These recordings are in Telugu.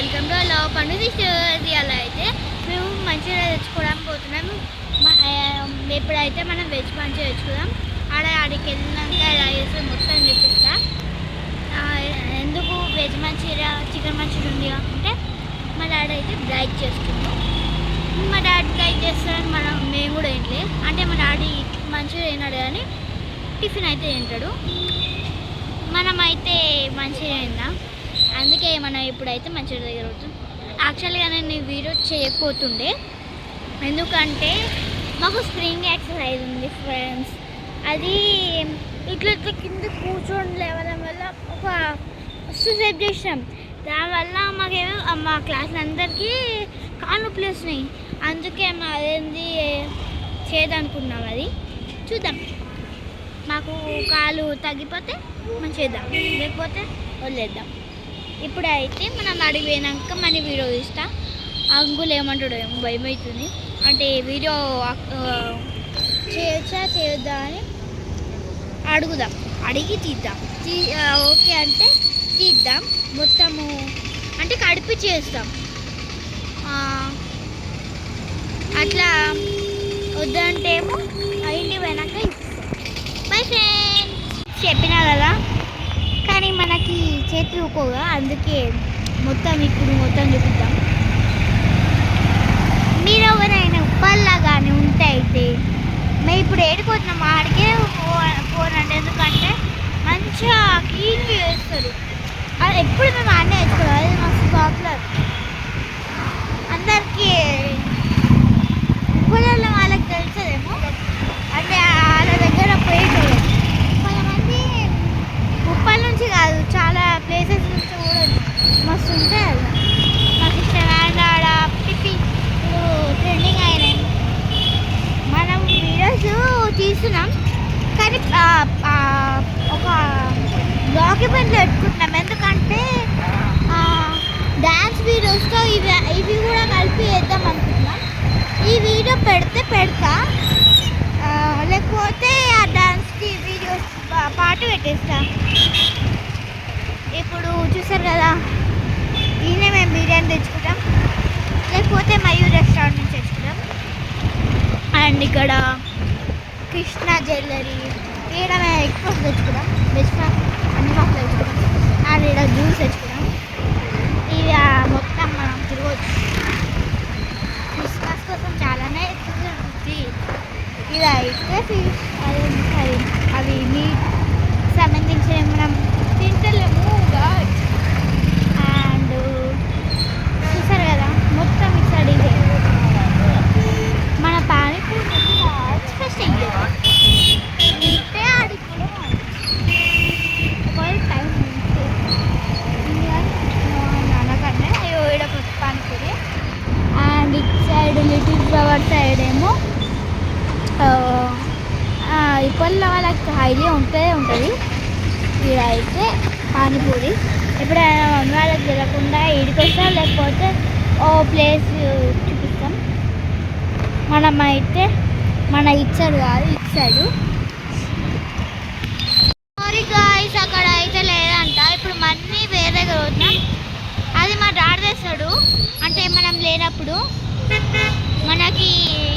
వెల్కమ్ టు లవ్ పండుగ స్టోరీ. అలా అయితే మేము మంచిగా తెచ్చుకోవడానికి పోతున్నాం. ఎప్పుడైతే మనం వెజ్ మంచిగా తెచ్చుకుందాం. ఆడికి వెళ్ళినాక ఎలా చేస్తే మొత్తం చూపిస్తా. ఎందుకు వెజ్ మంచూరియా చికెన్ మంచూరియా ఉంది అంటే మా డాడీ అయితే డ్రైవ్ చేస్తున్నాం. మా డాడీ డ్రైవ్ చేస్తాడని మేము కూడా ఏంటి అంటే మా డాడీ మంచూరియా తిన్నాడు కానీ టిఫిన్ అయితే తింటాడు. మనమైతే మంచిగా తిందాం. అందుకే మనం ఇప్పుడైతే మంచిగా దగ్గర అవుతాం. యాక్చువల్గా నేను వీడియో చేయకపోతుండే, ఎందుకంటే మాకు స్ప్రింగ్ ఎక్సర్సైజ్ ఉంది ఫ్రెండ్స్. అది ఇట్లా కింద కూర్చొని లేవడం వల్ల ఒక సేపు చేసినాం. దానివల్ల మాకేమో మా క్లాస్ అందరికీ కాళ్ళు నొప్పులు వస్తున్నాయి. అందుకే అదేంది చేయదనుకున్నాం. అది చూద్దాం. మాకు కాలు తగ్గిపోతే మనం చేద్దాం, లేకపోతే వదిలేద్దాం. ఇప్పుడైతే మనం అడిగి పోయినాక మన వీడియో తీస్తా. అంకుల్ ఏమంటాడు ఏమో భయం అవుతుంది. అంటే వీడియో చేయొచ్చా చేయొద్దా అని అడుగుదాం, అడిగి తీద్దాం. ఓకే అంటే తీద్దాం మొత్తము, అంటే కడిపి చేస్తాం. అట్లా వద్దంటే ఏమో ఇంటికి పోయినాక బై ఫ్రెండ్స్ చెప్పినా కదా, కానీ మనకి చేతులు ఊకోగా, అందుకే మొత్తం చూపిద్దాం. మీరు ఎవరైనా ఉప్పల్లా కానీ ఉంటే అయితే మేము ఇప్పుడు ఏడుకోతున్నాం. ఆడికే పోనండి, ఎందుకంటే మంచిగా క్లీన్ చేస్తారు. అది ఎప్పుడు మేము ఆడనే వేసుకోవాలి. అది మస్తు పాపులర్. అందరికీ ఉప్పల వాళ్ళకి తెలుస్తుందేమో, అంటే వాళ్ళ దగ్గర పోయేటోళ్ళు. కొంతమంది ఉప్పల్ నుంచి కాదు, చాలా ప్లేసెస్ నుంచి కూడా మస్తు ఉంటాయి. అది మాకు ఇష్టం. అండ్ ఆడ టిఫిన్ ట్రెండింగ్ అయినాయి. మనం వీడియోస్ తీస్తున్నాం కానీ ఒక బ్లాగ్ ఈవెంట్ పెట్టుకుంటున్నాం. ఎందుకంటే డ్యాన్స్ వీడియోస్తో ఇవి కూడా కలిపి వేద్దాం అనుకుంటున్నాం. ఈ వీడియో పెడతా, లేకపోతే ఆ డాన్స్కి వీడియోస్ పాట పెట్టేస్తా. ఇప్పుడు చూసారు కదా, ఈయనే మేము బిర్యానీ తెచ్చుకుంటాం, లేకపోతే మయూర్ రెస్టారెంట్ నుంచి తెచ్చుకుంటాం. అండ్ ఇక్కడ కృష్ణ జ్యువెలరీ ఈడ మేము ఎక్కువ తెచ్చుకుంటాం. బెస్ట్ అన్ని మాకు తెచ్చుకుంటాం. అండ్ ఇక్కడ జ్యూస్ తెచ్చుకుంటాం. ఇవి మొత్తం మనం తిరగవచ్చు. క్రిస్మస్ కోసం చాలానే ఉంటుంది. ఇది అయితే ఫిష్ అవి మీట్ సంబంధించిన మనం తింటలేము. అండ్ చూసారు కదా, మొత్తం ఇక్కడ ఇదే మన పానీపూరి ఫస్ట్ తింటే ఆడిపోవడం. ఒకవేళ టైం ఉంటే నాన్నకన్నా అయ్యో ఇక్కడ పానీపూరి. అండ్ ఇటు సైడ్ లిటిల్ ఫ్లవర్ సైడ్ ఏమో ఇప్పల్ల వాళ్ళకి హైలీ ఉంటుంది. ఇక్కడ అయితే పానీపూరి. ఎప్పుడైనా మమ్మీ వాళ్ళకి తెలియకుండా ఈడికి వస్తాం, లేకపోతే ఓ ప్లేస్ చూపిస్తాం. మనమైతే మన ఇటు సైడ్ కాదు, ఇటు సైడు. సారీ గాయ్స్, అక్కడ అయితే లేదంట. ఇప్పుడు మనీ వేరే దగ్గర వద్దాం. అది మా డాడీ తెస్తాడు, అంటే మనం లేనప్పుడు. మనకి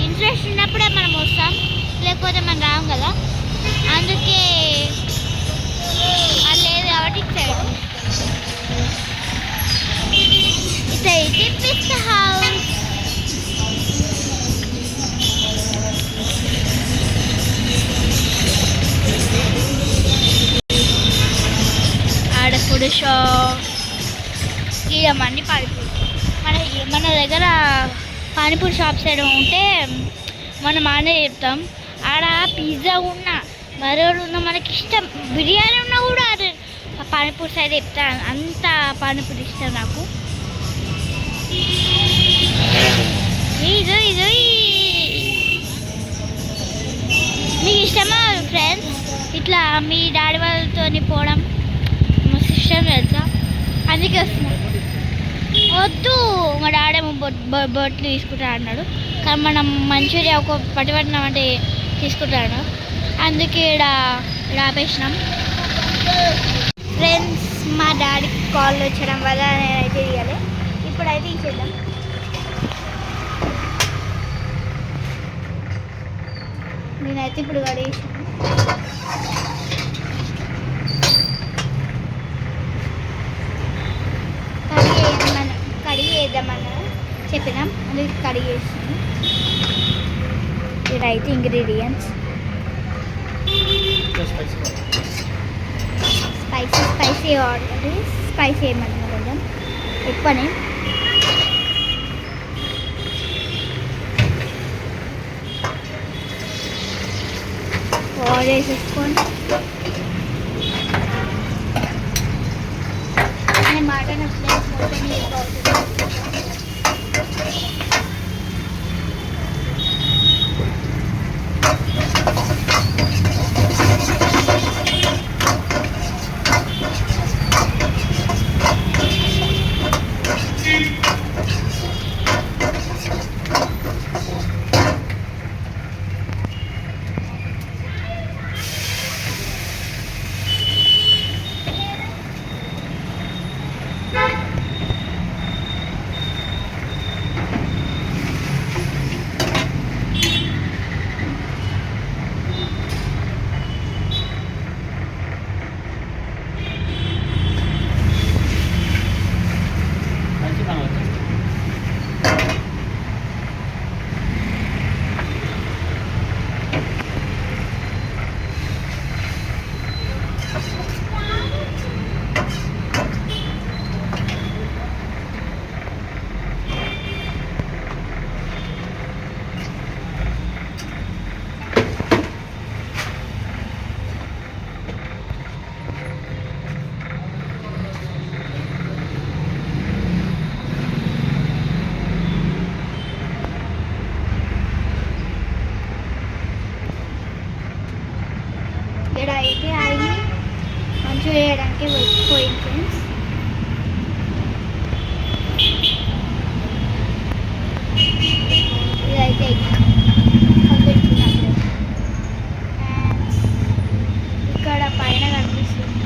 ఇంట్రెస్ట్ ఉన్నప్పుడే మనం వస్తాం, లేకపోతే మనం రాం కదా. అందుకే అది లేదు కాబట్టి ఇటు సైడ్. ఇదైతే పిస్తా హౌస్. ఆడ ఫుడ్ షాప్. ఇక మనీ పానీపూరి. మన దగ్గర పానీపూరి షాప్ సైడ్ ఉంటే మనం ఆనే చెప్తాం. ఆడ పిజ్జా ఉన్నా, బర్గర్ ఉన్నా, మనకి ఇష్టం. బిర్యానీ ఉన్నా కూడా పానీపూరి సైడ్ చెప్తా. అంత పానీపూరి ఇష్టం నాకు. ఇది మీకు ఇష్టమా ఫ్రెండ్స్? ఇట్లా మీ డాడీ వాళ్ళతో పోవడం మస్తు ఇష్టం తెలుసా, అందుకే వస్తున్నాం. వద్దు, మా డాడేమో బొట్లు తీసుకుంటా అన్నాడు, కానీ మనం మంచూరియా ఒక పట్టిపట్టినాం అంటే తీసుకుంటాడు. అందుకే ఇక్కడ ఆపేసినాం. ఫ్రెండ్స్, మా డాడీకి కాల్ వచ్చడం వల్ల నేనైతే తీయాలి. చేద్దాం. నేనైతే ఇప్పుడు కడిగేసాను. కడిగి వేద్దామని చెప్పినాం, అందుకే కడిగేసాను. ఇదైతే ఇంగ్రీడియంట్స్ స్పైసీ ఆల్రెడీ స్పైసీ వేయమంటున్నా కొంచెం ఎక్కువనే. వేసేసుకొని నేను మటన్ ప్లేస్ మొత్తం వేసుకోవచ్చు. ఇక్కడ అయితే అవి మంచిగా వేయడానికి పోయింది ఫ్రెండ్స్. ఇదైతే కలిపెట్టుకున్నప్పుడు ఇక్కడ పైన కనిపిస్తుంది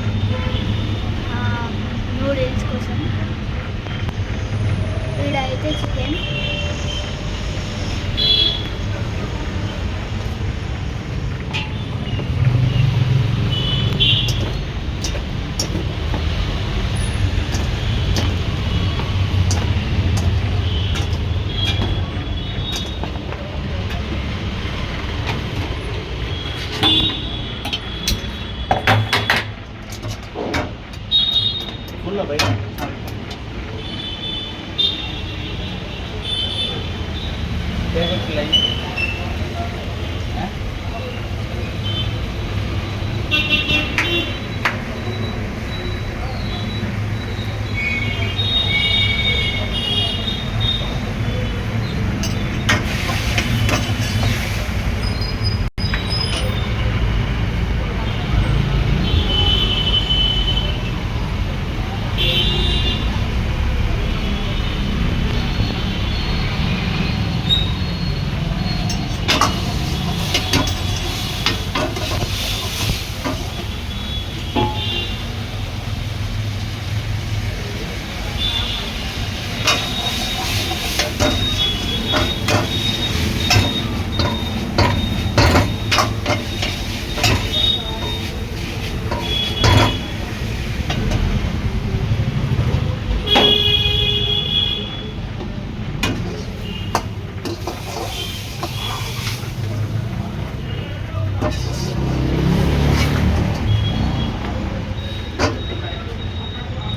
నూడిల్స్ కోసం. ఇదైతే చికెన్,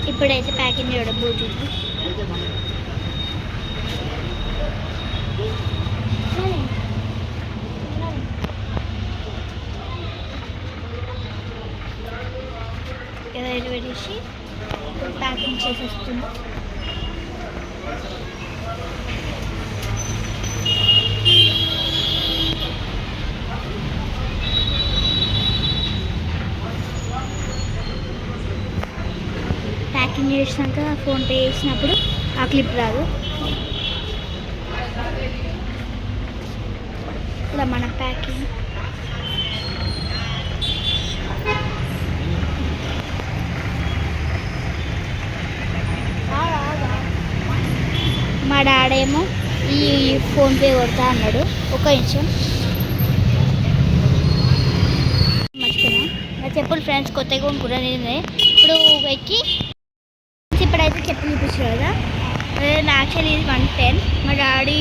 ఇప్పుడైతే ప్యాకింగ్ చేయడం పోతుంది. ఏదైనా పెట్టేసి ప్యాకింగ్ చేసేస్తుంది. ప్యాకింగ్ చేసినాక ఫోన్పే చేసినప్పుడు ఆ క్లిప్ రాదు. ఇలా మన ప్యాకింగ్ మా డాడేమో ఈ ఫోన్పే కొడతా అన్నాడు. ఒక నిమిషం మర్చిపోయినా. నా చెప్పులు ఫ్రెండ్స్ కొత్తగా కొనుక్కున్నా నేనే. ఇప్పుడు ఎక్కి ఇప్పుడైతే చెప్పులు చూపించారు కదా. యాక్చువల్లీ ఇది 110. మా డాడీ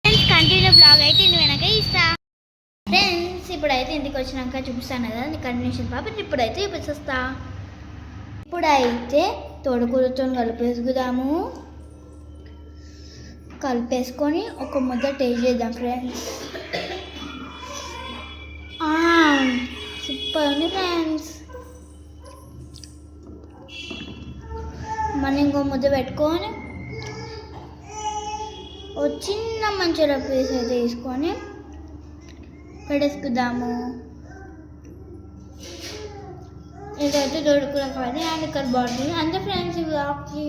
ఫస్ట్ కంటిన్యూ బ్లాగ్ అయితే నేను వెనక ఇస్తా ఫ్రెండ్స్. ఇప్పుడైతే ఇంటికి వచ్చినాక చూపిస్తాను కదా నీ కంటిన్యూషన్ పాప. ఇప్పుడైతే చూపిస్తా. ఇప్పుడైతే తోడుకూరతో కలిపేసుకుదాము. కలిపేసుకొని ఒక ముద్ద టేస్ట్ చేద్దాం ఫ్రెండ్స్. సూపర్ ఉంది ఫ్రెండ్స్. మనం ఇంకో ముద్ద పెట్టుకొని ఓ చిన్న మంచిగా పీస్ అయితే తీసుకొని పెట్టేసుకుందాము. ఇదైతే దొడుకుల కానీ అండ్ ఇక్కడ బాగుంటుంది అంతే ఫ్రెండ్స్. ఈ బ్లాగ్కి